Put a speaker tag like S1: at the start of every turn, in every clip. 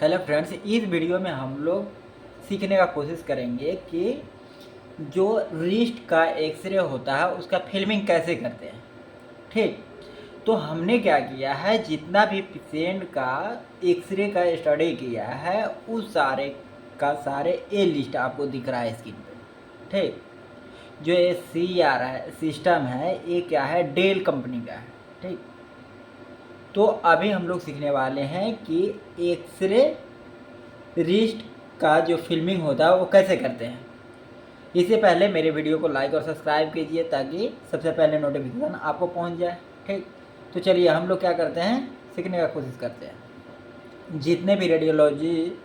S1: Hello friends, इस video में हम लोग सीखने का कोशिश करेंगे कि जो रिस्ट का एक्सरे होता है उसका फिल्मिंग कैसे करते हैं। ठीक, तो हमने क्या किया है, जितना भी पेशेंट का एक्सरे का स्टडी किया है उस सारे का सारे ए लिस्ट आपको दिख रहा है स्क्रीन पे। ठीक, जो ये सी आ रहा है सिस्टम है, ये क्या है, डेल कंपनी का है। ठीक, तो अभी हम लोग सीखने वाले हैं कि एक्सरे रिस्ट का जो फिल्मिंग होता है वो कैसे करते हैं। इससे पहले मेरे वीडियो को लाइक और सब्सक्राइब कीजिए ताकि सबसे पहले नोटिफिकेशन आपको पहुंच जाए। ठीक, तो चलिए हम लोग क्या करते हैं, सीखने का कोशिश करते हैं। जितने भी रेडियोलॉजी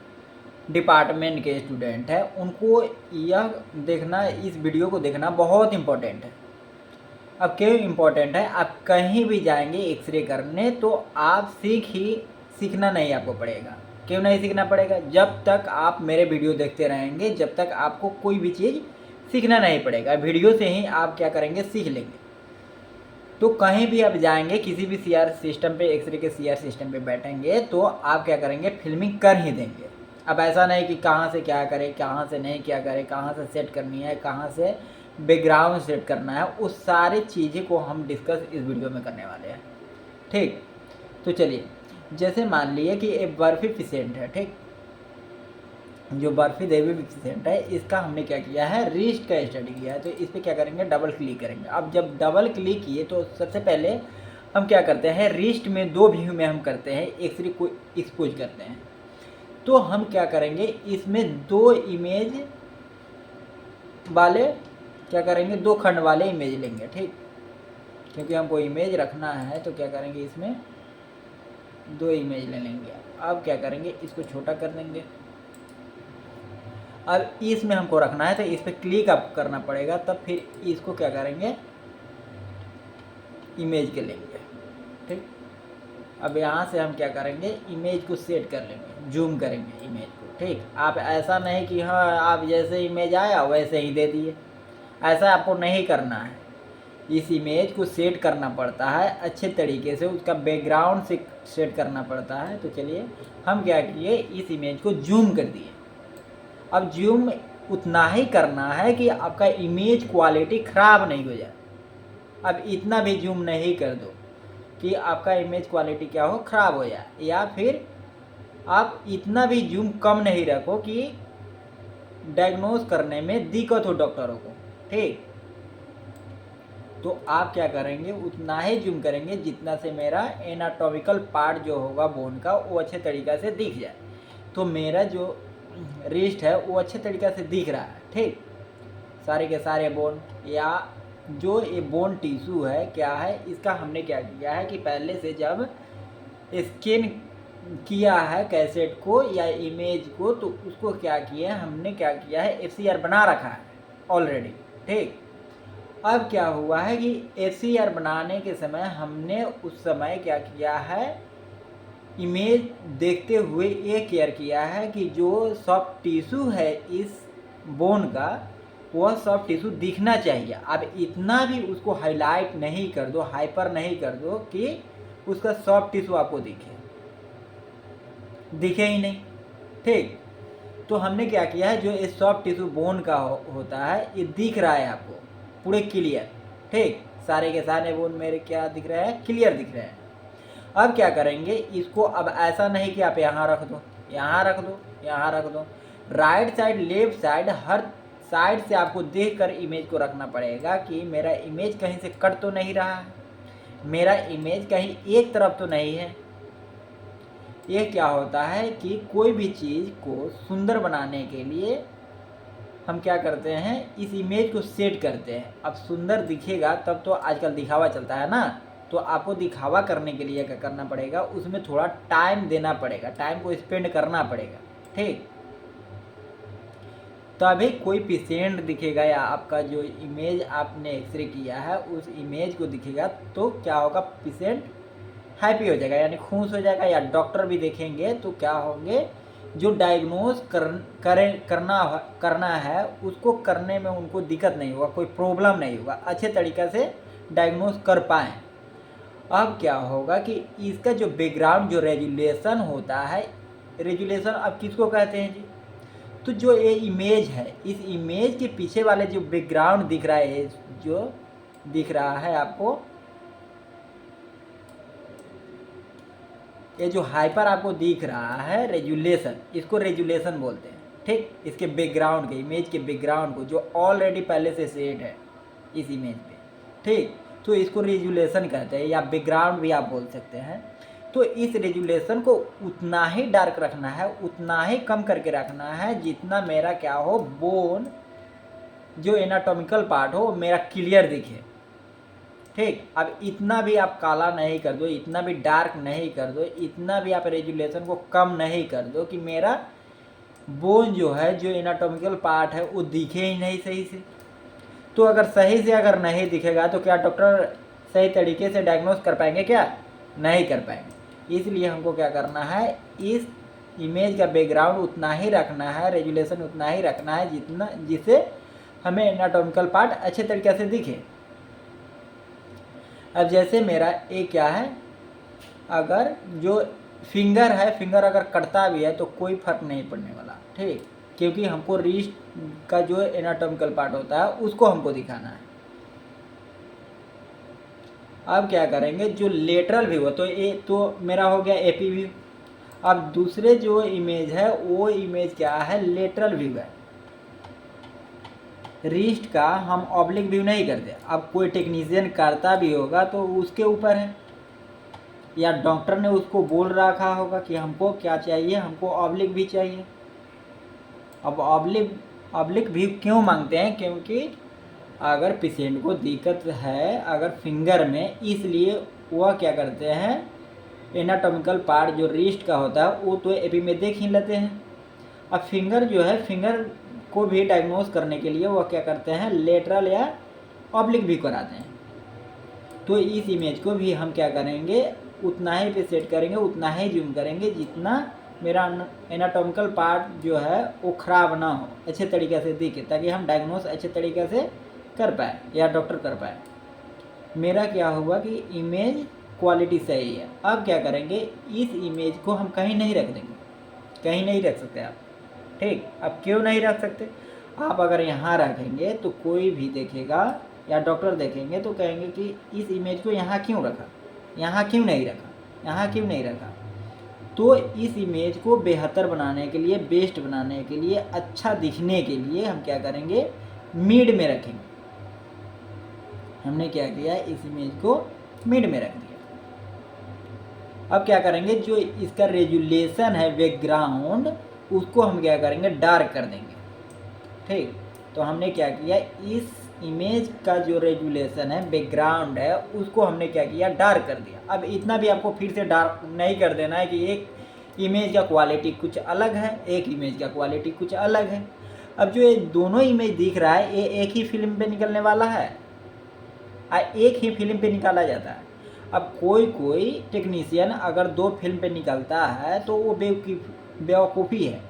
S1: डिपार्टमेंट के स्टूडेंट हैं उनको यह देखना, इस वीडियो को देखना बहुत इम्पोर्टेंट है। अब क्यों इम्पोर्टेंट है, आप कहीं भी जाएंगे एक्सरे करने तो आप सीखना नहीं आपको पड़ेगा। क्यों नहीं सीखना पड़ेगा, जब तक आप मेरे वीडियो देखते रहेंगे जब तक आपको कोई भी चीज़ सीखना नहीं पड़ेगा। वीडियो से ही आप क्या करेंगे, सीख लेंगे। तो कहीं भी आप जाएंगे, किसी भी सीआर सिस्टम पे, एक्सरे के सीआर सिस्टम पे बैठेंगे तो आप क्या करेंगे, फिल्मिंग कर ही देंगे। अब ऐसा नहीं कि कहाँ से क्या करें, कहाँ से नहीं क्या करें, कहाँ से सेट करनी है, कहाँ से बैकग्राउंड सेट करना है, उस सारी चीज़ें को हम डिस्कस इस वीडियो में करने वाले हैं। ठीक, तो चलिए, जैसे मान लिए कि एक बर्फी पेशेंट है। ठीक, जो बर्फी देवी पेशेंट है, इसका हमने क्या किया है, रिस्ट का स्टडी किया है। तो इस पर क्या करेंगे, डबल क्लिक करेंगे। अब जब डबल क्लिक किए तो सबसे पहले हम क्या करते हैं, रिस्ट में दो व्यू में हम करते हैं, एक्सरे को एक्सपोज करते हैं। तो हम क्या करेंगे, इसमें दो इमेज वाले क्या करेंगे, दो खंड वाले इमेज लेंगे। ठीक, क्योंकि हमको इमेज रखना है तो क्या करेंगे, इसमें दो इमेज ले लेंगे। अब क्या करेंगे, इसको छोटा कर देंगे। अब इसमें हमको रखना है तो इस पर क्लिक अप करना पड़ेगा, तब फिर इसको क्या करेंगे, इमेज के लेंगे। ठीक, अब यहाँ से हम क्या करेंगे, इमेज को सेट कर लेंगे, जूम करेंगे इमेज को। ठीक, आप ऐसा नहीं कि हाँ आप जैसे इमेज आया वैसे ही दे दिए, ऐसा आपको नहीं करना है। इस इमेज को सेट करना पड़ता है अच्छे तरीके से, उसका बैकग्राउंड से सेट करना पड़ता है। तो चलिए हम क्या किए, इस इमेज को जूम कर दिए। अब जूम उतना ही करना है कि आपका इमेज क्वालिटी ख़राब नहीं हो जाए। अब इतना भी जूम नहीं कर दो कि आपका इमेज क्वालिटी क्या हो, ख़राब हो जाए, या फिर आप इतना भी जूम कम नहीं रखो कि डायग्नोज करने में दिक्कत हो डॉक्टरों को। ठीक, तो आप क्या करेंगे, उतना ही जूम करेंगे जितना से मेरा एनाटॉमिकल पार्ट जो होगा बोन का वो अच्छे तरीक़े से दिख जाए। तो मेरा जो रिस्ट है वो अच्छे तरीक़े से दिख रहा है। ठीक, सारे के सारे बोन, या जो ये बोन टिश्यू है क्या है, इसका हमने क्या किया है कि पहले से जब स्कैन किया है कैसेट को या इमेज को, तो उसको क्या किया है, हमने क्या किया है, एफसीआर बना रखा है ऑलरेडी। ठीक, अब क्या हुआ है कि एफसीआर बनाने के समय हमने उस समय क्या किया है, इमेज देखते हुए ये केयर किया है कि जो सॉफ्ट टिश्यू है इस बोन का, वह सॉफ्ट टिश्यू दिखना चाहिए। अब इतना भी उसको हाईलाइट नहीं कर दो, हाइपर नहीं कर दो कि उसका सॉफ्ट टिश्यू आपको दिखे ही नहीं। ठीक, तो हमने क्या किया है, जो ये सॉफ्ट टिश्यू बोन का होता है ये दिख रहा है आपको पूरे क्लियर। ठीक, सारे के सारे बोन मेरे क्या दिख रहे हैं, क्लियर दिख रहे हैं। अब क्या करेंगे, इसको अब ऐसा नहीं कि आप यहाँ रख दो, यहाँ रख दो, यहाँ रख दो, राइट साइड लेफ्ट साइड हर साइड से आपको देखकर इमेज को रखना पड़ेगा कि मेरा इमेज कहीं से कट तो नहीं रहा है, मेरा इमेज कहीं एक तरफ तो नहीं है। ये क्या होता है कि कोई भी चीज़ को सुंदर बनाने के लिए हम क्या करते हैं, इस इमेज को सेट करते हैं। अब सुंदर दिखेगा तब तो आजकल दिखावा चलता है ना, तो आपको दिखावा करने के लिए क्या करना पड़ेगा, उसमें थोड़ा टाइम देना पड़ेगा, टाइम को स्पेंड करना पड़ेगा। ठीक, तभी कोई पेशेंट दिखेगा या आपका जो इमेज आपने एक्सरे किया है उस इमेज को दिखेगा, तो क्या होगा, पेशेंट हैप्पी हो जाएगा, यानी खुश हो जाएगा, या डॉक्टर भी देखेंगे तो क्या होंगे, जो डायग्नोज करना है उसको करने में उनको दिक्कत नहीं होगा, कोई प्रॉब्लम नहीं होगा, अच्छे तरीक़े से डायग्नोज कर पाएँ। अब क्या होगा कि इसका जो बैकग्राउंड जो रेजुलेशन होता है रेजुलेशन अब किसको कहते हैं जी? तो जो ये इमेज है, इस इमेज के पीछे वाले जो बैकग्राउंड दिख रहा है, जो दिख रहा है आपको, ये जो हाइपर आपको दिख रहा है रेजुलेशन, इसको रेजुलेशन बोलते हैं। ठीक, इसके बैकग्राउंड के, इमेज के बैकग्राउंड को जो ऑलरेडी पहले से सेट है इस इमेज पे, ठीक, तो इसको रेजुलेशन कहते हैं, या बैकग्राउंड भी आप बोल सकते हैं। तो इस रेजुलेशन को उतना ही डार्क रखना है, उतना ही कम करके रखना है जितना मेरा क्या हो, बोन जो एनाटॉमिकल पार्ट हो मेरा क्लियर दिखे। ठीक, अब इतना भी आप काला नहीं कर दो, इतना भी डार्क नहीं कर दो, इतना भी आप रेजुलेशन को कम नहीं कर दो कि मेरा बोन जो है, जो एनाटॉमिकल पार्ट है, वो दिखे ही नहीं सही से। तो अगर सही से अगर नहीं दिखेगा तो क्या डॉक्टर सही तरीके से डायग्नोस कर पाएंगे? क्या नहीं कर पाएंगे। इसलिए हमको क्या करना है, इस इमेज का बैकग्राउंड उतना ही रखना है, रेजुलेशन उतना ही रखना है जितना, जिससे हमें एनाटॉमिकल पार्ट अच्छे तरीके से दिखे। अब जैसे मेरा ये क्या है, अगर जो फिंगर है, फिंगर अगर कटता भी है तो कोई फर्क नहीं पड़ने वाला। ठीक, क्योंकि हमको रिस्ट का जो एनाटॉमिकल पार्ट होता है उसको हमको दिखाना है। अब क्या करेंगे, जो लेटरल व्यू है, तो ये तो मेरा हो गया एपी व्यू। अब दूसरे जो इमेज है वो इमेज क्या है, लेटरल व्यू है। रिस्ट का हम ऑब्लिक व्यू नहीं करते। अब कोई टेक्नीशियन करता भी होगा तो उसके ऊपर है, या डॉक्टर ने उसको बोल रखा होगा कि हमको क्या चाहिए, हमको ऑब्लिक भी चाहिए। अब ऑब्लिक व्यू क्यों मांगते हैं? क्योंकि अगर पेशेंट को दिक्कत है अगर फिंगर में, इसलिए वह क्या करते हैं, एनाटॉमिकल पार्ट जो रिस्ट का होता है वो तो एपी में देख ही लेते हैं। अब फिंगर जो है, फिंगर को भी डायग्नोस करने के लिए वह क्या करते हैं, लेटरल या ऑब्लिक व्यू कराते हैं। तो इस इमेज को भी हम क्या करेंगे, उतना ही पे सेट करेंगे, उतना ही जूम करेंगे जितना मेरा एनाटॉमिकल पार्ट जो है वो ख़राब ना हो, अच्छे तरीके से दिखे, ताकि हम डायग्नोस अच्छे तरीके से कर पाए या डॉक्टर कर पाए। मेरा क्या हुआ कि इमेज क्वालिटी सही है। अब क्या करेंगे, इस इमेज को हम कहीं नहीं रख देंगे, कहीं नहीं रख सकते आप। ठीक, अब क्यों नहीं रख सकते, आप अगर यहाँ रखेंगे तो कोई भी देखेगा या डॉक्टर देखेंगे तो कहेंगे कि इस इमेज को यहाँ क्यों रखा, यहाँ क्यों नहीं रखा, यहाँ क्यों नहीं रखा। तो इस इमेज को बेहतर बनाने के लिए, बेस्ट बनाने के लिए, अच्छा दिखने के लिए हम क्या करेंगे, मिड में रखेंगे। हमने क्या किया, इस इमेज को मिड में रख दिया। अब क्या करेंगे, जो इसका रेजुलेशन है बैकग्राउंड, उसको हम क्या करेंगे, डार्क कर देंगे। ठीक, तो हमने क्या किया, इस इमेज का जो रेजुलेशन है, बैकग्राउंड है, उसको हमने क्या किया, डार्क कर दिया। अब इतना भी आपको फिर से डार्क नहीं कर देना है कि एक इमेज का क्वालिटी कुछ अलग है, एक इमेज का क्वालिटी कुछ अलग है। अब जो ये दोनों इमेज दिख रहा है ये एक ही फिल्म पे निकलने वाला है, एक ही फिल्म पे निकाला जाता है। अब कोई टेक्नीशियन अगर दो फिल्म पे निकलता है तो वो बेवकूफ़ी है,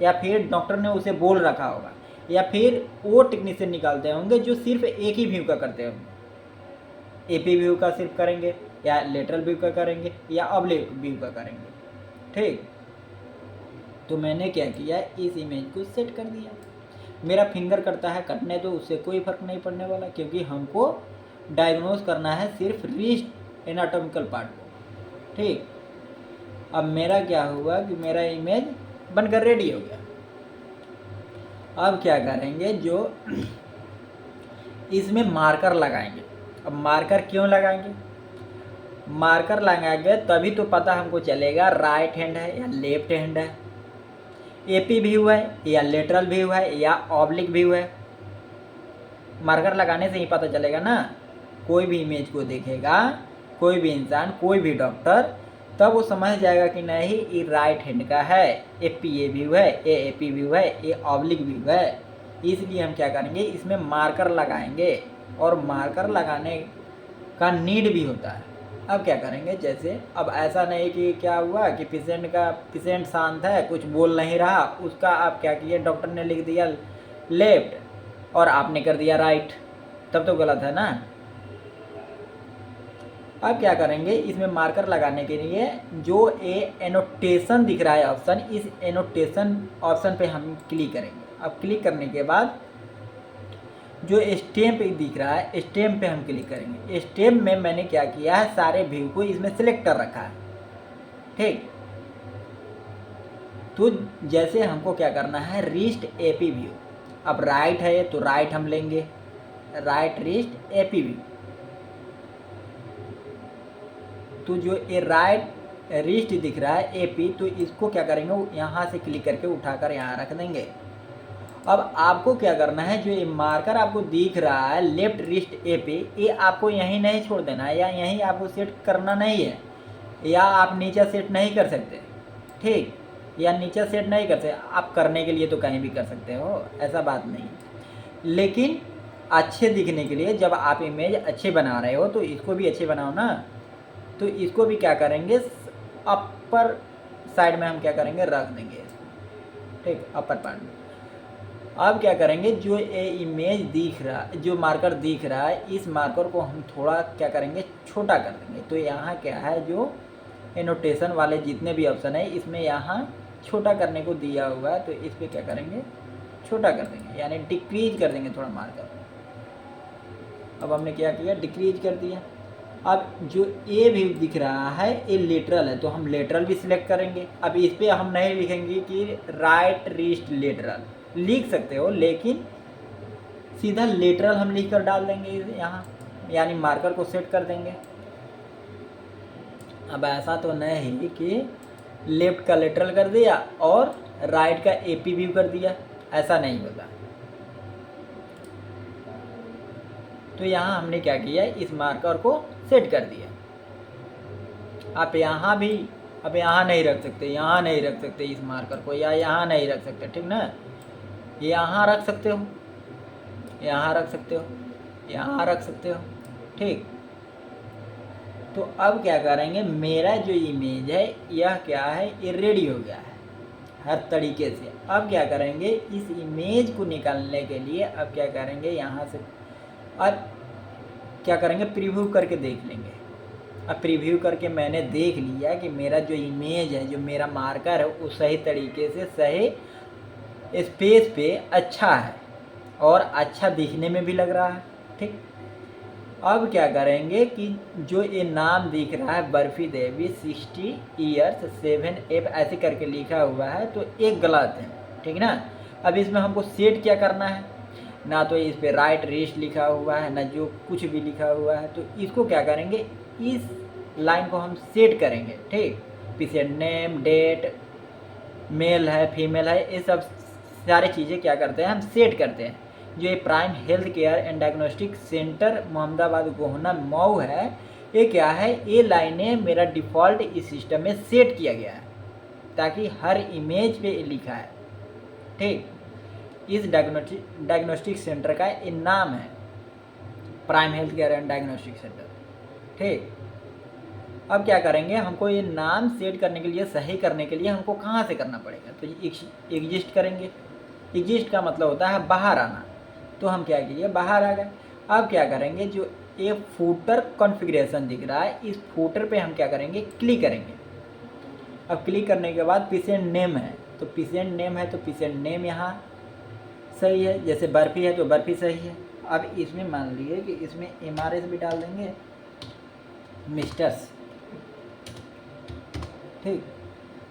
S1: या फिर डॉक्टर ने उसे बोल रखा होगा, या फिर वो टेक्नीशियन निकालते होंगे जो सिर्फ एक ही व्यू का करते होंगे, एपी व्यू का सिर्फ करेंगे, या लेटरल व्यू का करेंगे, या ऑब्लिक व्यू का करेंगे। ठीक, तो मैंने क्या किया, इस इमेज को सेट कर दिया। मेरा फिंगर करता है कटने, तो उससे कोई फर्क नहीं पड़ने वाला, क्योंकि हमको डायग्नोस करना है सिर्फ रिस्ट एनाटॉमिकल पार्ट को। ठीक, अब मेरा क्या हुआ कि मेरा इमेज बनकर रेडी हो गया। अब क्या करेंगे, जो इसमें मार्कर लगाएंगे। अब मार्कर क्यों लगाएंगे, मार्कर लगाएंगे तभी तो पता हमको चलेगा राइट हैंड है या लेफ्ट हैंड है, एपी व्यू है या लेटरल व्यू है या ऑब्लिक व्यू है। मार्कर लगाने से ही पता चलेगा ना। कोई भी इमेज को देखेगा, कोई भी इंसान, कोई भी डॉक्टर, तब वो समझ जाएगा कि नहीं ये राइट हैंड का है, ये पीए व्यू है, ये एपी व्यू है, ये ऑब्लिक व्यू है। इसलिए हम क्या करेंगे, इसमें मार्कर लगाएंगे, और मार्कर लगाने का नीड भी होता है। अब क्या करेंगे, जैसे अब ऐसा नहीं कि क्या हुआ कि पेशेंट शांत है, कुछ बोल नहीं रहा, उसका आप क्या किए, डॉक्टर ने लिख दिया लेफ्ट और आपने कर दिया राइट, तब तो गलत है ना। अब क्या करेंगे, इसमें मार्कर लगाने के लिए जो एनोटेशन दिख रहा है ऑप्शन, इस एनोटेशन ऑप्शन पे हम क्लिक करेंगे। अब क्लिक करने के बाद जो स्टेम्प दिख रहा है, स्टेम्प पे हम क्लिक करेंगे। स्टेम्प में मैंने क्या किया है, सारे व्यू को इसमें सिलेक्ट कर रखा है। ठीक, तो जैसे हमको क्या करना है, रिस्ट एपी व्यू। अब राइट है तो राइट हम लेंगे, राइट रिस्ट एपी व्यू। तो जो ये राइट रिस्ट दिख रहा है एपी, तो इसको क्या करेंगे, यहाँ से क्लिक करके उठाकर यहाँ रख देंगे। अब आपको क्या करना है, जो ये मार्कर आपको दिख रहा है लेफ्ट रिस्ट एपी, ये आपको यहीं नहीं छोड़ देना है, या यहीं आपको सेट करना नहीं है, या आप नीचे सेट नहीं कर सकते। ठीक, या नीचे सेट नहीं कर सकते, आप करने के लिए तो कहीं भी कर सकते हो, ऐसा बात नहीं। लेकिन अच्छे दिखने के लिए जब आप इमेज अच्छे बना रहे हो तो इसको भी अच्छे बनाओ ना। तो इसको भी क्या करेंगे, अपर साइड में हम क्या करेंगे, रख देंगे इसको। ठीक, अपर पार्ट में। अब क्या करेंगे, जो ये इमेज दिख रहा, जो मार्कर दिख रहा है, इस मार्कर को हम थोड़ा क्या करेंगे, छोटा कर देंगे। तो यहाँ क्या है, जो एनोटेशन वाले जितने भी ऑप्शन है, इसमें यहाँ छोटा करने को दिया हुआ है, तो इस पर क्या करेंगे, छोटा कर देंगे, यानी डिक्रीज कर देंगे थोड़ा मार्कर। अब हमने क्या किया, डिक्रीज कर दिया। अब जो ए भी दिख रहा है, ये लेटरल है, तो हम लेटरल भी सिलेक्ट करेंगे। अब इस पर हम नहीं लिखेंगे कि राइट रिस्ट लेटरल, लिख सकते हो, लेकिन सीधा लेटरल हम लिख कर डाल देंगे यहाँ, यानी मार्कर को सेट कर देंगे। अब ऐसा तो नहीं कि लेफ्ट का लेटरल कर दिया और राइट का एपी व्यू कर दिया, ऐसा नहीं होगा। तो यहाँ हमने क्या किया, इस मार्कर को सेट कर दिया। आप यहाँ भी, अब यहाँ नहीं रख सकते, यहाँ नहीं रख सकते इस मार्कर को, या यहाँ नहीं रख सकते, ठीक ना। यहाँ रख सकते हो, यहाँ रख सकते हो, यहाँ रख सकते हो। ठीक, तो अब क्या करेंगे, मेरा जो इमेज है यह क्या है, ये रेडी हो गया है हर तरीके से। अब क्या करेंगे, इस इमेज को निकालने के लिए अब क्या करेंगे, यहाँ से अब क्या करेंगे, प्रीव्यू करके देख लेंगे। अब प्रीव्यू करके मैंने देख लिया कि मेरा जो इमेज है, जो मेरा मार्कर है, वो सही तरीके से सही स्पेस पे अच्छा है और अच्छा दिखने में भी लग रहा है। ठीक, अब क्या करेंगे कि जो ये नाम दिख रहा है, बर्फी देवी 60 ईयर्स 7F ऐसे करके लिखा हुआ है, तो एक गलत है, ठीक ना। अब इसमें हमको सेट क्या करना है, ना तो इस पे राइट रिस्ट लिखा हुआ है, ना जो कुछ भी लिखा हुआ है। तो इसको क्या करेंगे, इस लाइन को हम सेट करेंगे। ठीक, पेशेंट नेम, डेट, मेल है फीमेल है, ये सब सारी चीज़ें क्या करते हैं, हम सेट करते हैं। जो ये prime health care and diagnostic centre Mohammadabad Gohna Mau है, ये क्या है, ये लाइनें मेरा डिफ़ॉल्ट इस सिस्टम में सेट किया गया है, ताकि हर इमेज पे ये लिखा है। ठीक, इस डायग्नोस्टिक सेंटर का ये नाम है, prime health care and diagnostic centre. ठीक, अब क्या करेंगे, हमको ये नाम सेट करने के लिए, सही करने के लिए हमको कहाँ से करना पड़ेगा, तो एग्जिस्ट करेंगे। एग्जिस्ट का मतलब होता है बाहर आना, तो हम क्या किए, बाहर आ गए। अब क्या करेंगे, जो ये फूटर कॉन्फ़िगरेशन दिख रहा है, इस फूटर पे हम क्या करेंगे, क्लिक करेंगे। अब क्लिक करने के बाद पेशेंट नेम है, तो पेशेंट नेम है, तो पेशेंट नेम यहाँ सही है, जैसे बर्फी है तो बर्फी सही है। अब इसमें मान लीजिए कि इसमें MRS भी डाल देंगे, मिस्टर्स। ठीक,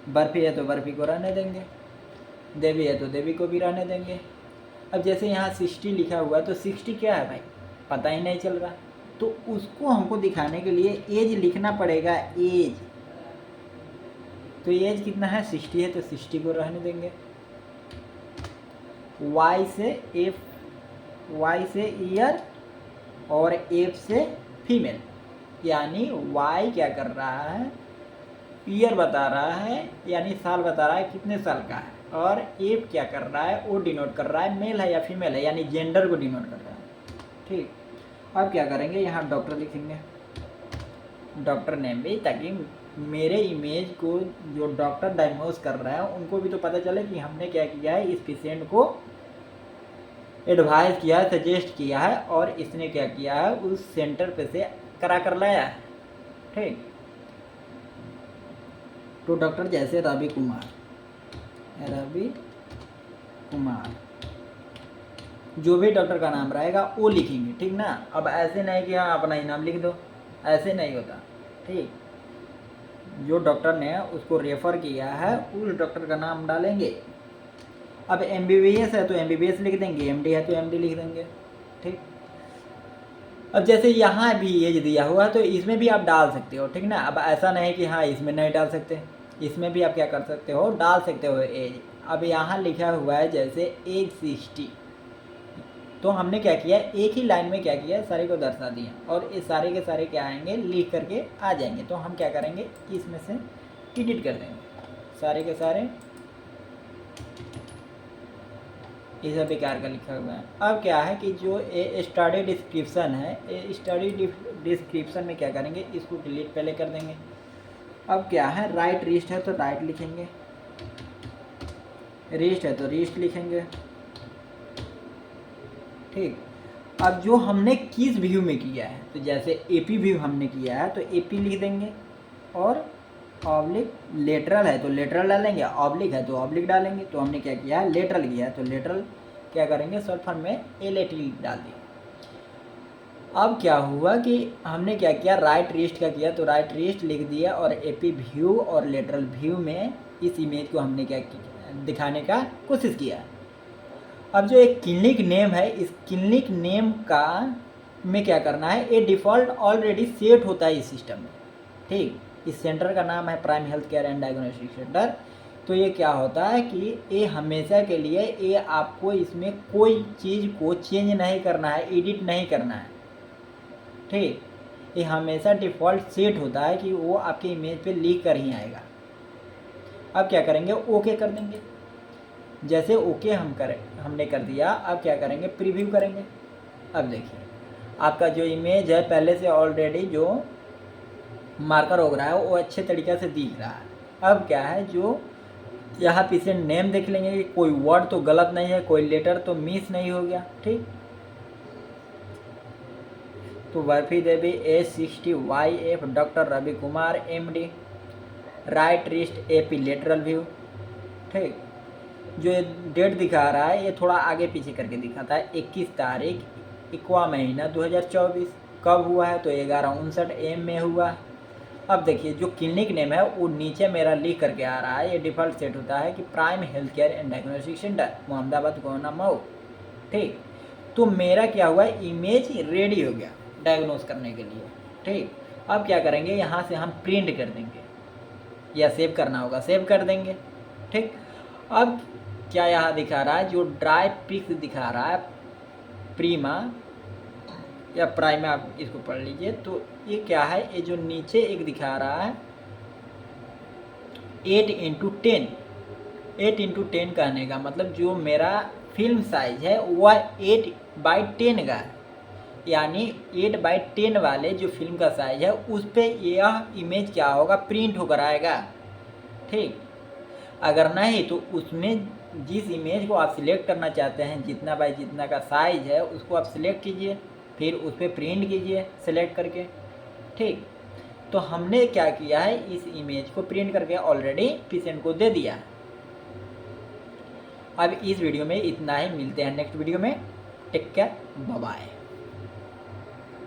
S1: बर्फी है तो बर्फी को रहने देंगे, देवी है तो देवी को भी रहने देंगे। अब जैसे यहाँ 60 लिखा हुआ है, तो 60 क्या है भाई, पता ही नहीं चल रहा, तो उसको हमको दिखाने के लिए एज लिखना पड़ेगा, एज। तो एज कितना है, 60 है, तो 60 को रहने देंगे। वाई से ईयर और एफ से फीमेल, यानी वाई क्या कर रहा है, ईयर बता रहा है, यानी साल बता रहा है कितने साल का है, और एफ क्या कर रहा है, वो डिनोट कर रहा है मेल है या फीमेल है, यानी जेंडर को डिनोट कर रहा है। ठीक, अब क्या करेंगे, यहाँ डॉक्टर लिखेंगे, डॉक्टर नेम भी, ताकि मेरे इमेज को जो डॉक्टर डायग्नोस कर रहा है उनको भी तो पता चले कि हमने क्या किया है, इस पेशेंट को एडवाइस किया है, सजेस्ट किया है, और इसने क्या किया है, उस सेंटर पे से करा कर लाया है। ठीक। तो डॉक्टर जैसे रवि कुमार जो भी डॉक्टर का नाम रहेगा वो लिखेंगे, ठीक ना। अब ऐसे नहीं कि हाँ अपना ही नाम लिख दो, ऐसे नहीं होता, ठीक। जो डॉक्टर ने उसको रेफ़र किया है उस डॉक्टर का नाम डालेंगे। अब MBBS है तो MBBS लिख देंगे, MD है तो MD लिख देंगे, ठीक। अब जैसे यहाँ भी एज दिया हुआ है तो इसमें भी आप डाल सकते हो, ठीक ना। अब ऐसा नहीं कि हाँ इसमें नहीं डाल सकते, इसमें भी आप क्या कर सकते हो, डाल सकते हो एज। अब यहाँ लिखा हुआ है जैसे एज 60, तो हमने क्या किया, एक ही लाइन में क्या किया, सारे को दर्शा दिया और ये सारे के सारे क्या आएंगे, लिख करके आ जाएंगे। तो हम क्या करेंगे, इसमें से एडिट कर देंगे सारे के सारे, ये सब बेकार का लिखा हुआ है। अब क्या है कि जो ये स्टडी डिस्क्रिप्शन है, ये स्टडी डिस्क्रिप्शन में क्या करेंगे, इसको डिलीट पहले कर देंगे। अब क्या है, राइट रिस्ट है तो राइट लिखेंगे, रिस्ट है तो रिस्ट लिखेंगे, ठीक। अब जो हमने किस व्यू में किया है, तो जैसे AP व्यू हमने किया है तो AP लिख देंगे, और ऑब्लिक लेटरल है तो लेटरल डालेंगे, ऑब्लिक है तो ऑब्लिक डालेंगे। तो हमने क्या किया है, लेटरल किया है तो लेटरल क्या करेंगे, शॉर्ट फॉर्म में LAT डाल दिया। अब क्या हुआ कि हमने क्या किया, राइट रिस्ट का किया तो राइट रिस्ट लिख दिया, और AP व्यू और लेटरल व्यू में इस इमेज को हमने क्या किया, दिखाने का कोशिश किया। अब जो एक क्लिनिक नेम है, इस क्लिनिक नेम का में क्या करना है, ये डिफ़ॉल्ट ऑलरेडी सेट होता है इस सिस्टम में, ठीक। इस सेंटर का नाम है prime health care and diagnostic centre. तो ये क्या होता है कि ये हमेशा के लिए, ये आपको इसमें कोई चीज़ को चेंज नहीं करना है, एडिट नहीं करना है, ठीक। ये हमेशा डिफ़ॉल्ट सेट होता है कि वो आपके इमेज पे लिख कर ही आएगा। अब क्या करेंगे, ओके कर देंगे। जैसे ओके हमने कर दिया, अब क्या करेंगे, प्रीव्यू करेंगे। अब देखिए आपका जो इमेज है पहले से ऑलरेडी जो मार्कर हो रहा है वो अच्छे तरीक़े से दिख रहा है। अब क्या है, जो यहाँ पेशेंट नेम देख लेंगे कि कोई वर्ड तो गलत नहीं है, कोई लेटर तो मिस नहीं हो गया, ठीक। तो Varfi Devi age 60 YF doctor Ravi Kumar MD, right wrist AP lateral view, ठीक। जो ये डेट दिखा रहा है ये थोड़ा आगे पीछे करके दिखाता है, 21 तारीख 1वां महीना 2024। कब हुआ है, तो 11:59 AM में हुआ। अब देखिए जो क्लिनिक नेम है वो नीचे मेरा लिख करके आ रहा है, ये डिफ़ॉल्ट सेट होता है कि prime health care and diagnostic centre Mohammadabad gonna Mau, ठीक। तो मेरा क्या हुआ, इमेज रेडी हो गया डायग्नोस करने के लिए, ठीक। अब क्या करेंगे, यहाँ से हम प्रिंट कर देंगे, या सेव करना होगा सेव कर देंगे, ठीक। अब क्या यहाँ दिखा रहा है, जो ड्राई पिक्स दिखा रहा है, प्रीमा या प्राइमा, आप इसको पढ़ लीजिए। तो ये क्या है, ये जो नीचे एक दिखा रहा है 8x10, 8x10 कहने का मतलब जो मेरा फिल्म साइज है वह 8/10 का है, यानी 8/10 वाले जो फिल्म का साइज है उस पर यह इमेज क्या होगा, प्रिंट होकर आएगा, ठीक। अगर नहीं तो उसमें जिस इमेज को आप सिलेक्ट करना चाहते हैं, जितना बाय जितना का साइज है उसको आप सिलेक्ट कीजिए, फिर उस पर प्रिंट कीजिए सेलेक्ट करके, ठीक। तो हमने क्या किया है, इस इमेज को प्रिंट करके ऑलरेडी पेशेंट को दे दिया। अब इस वीडियो में इतना ही, मिलते हैं नेक्स्ट वीडियो में, टेक केयर, बाय बाय।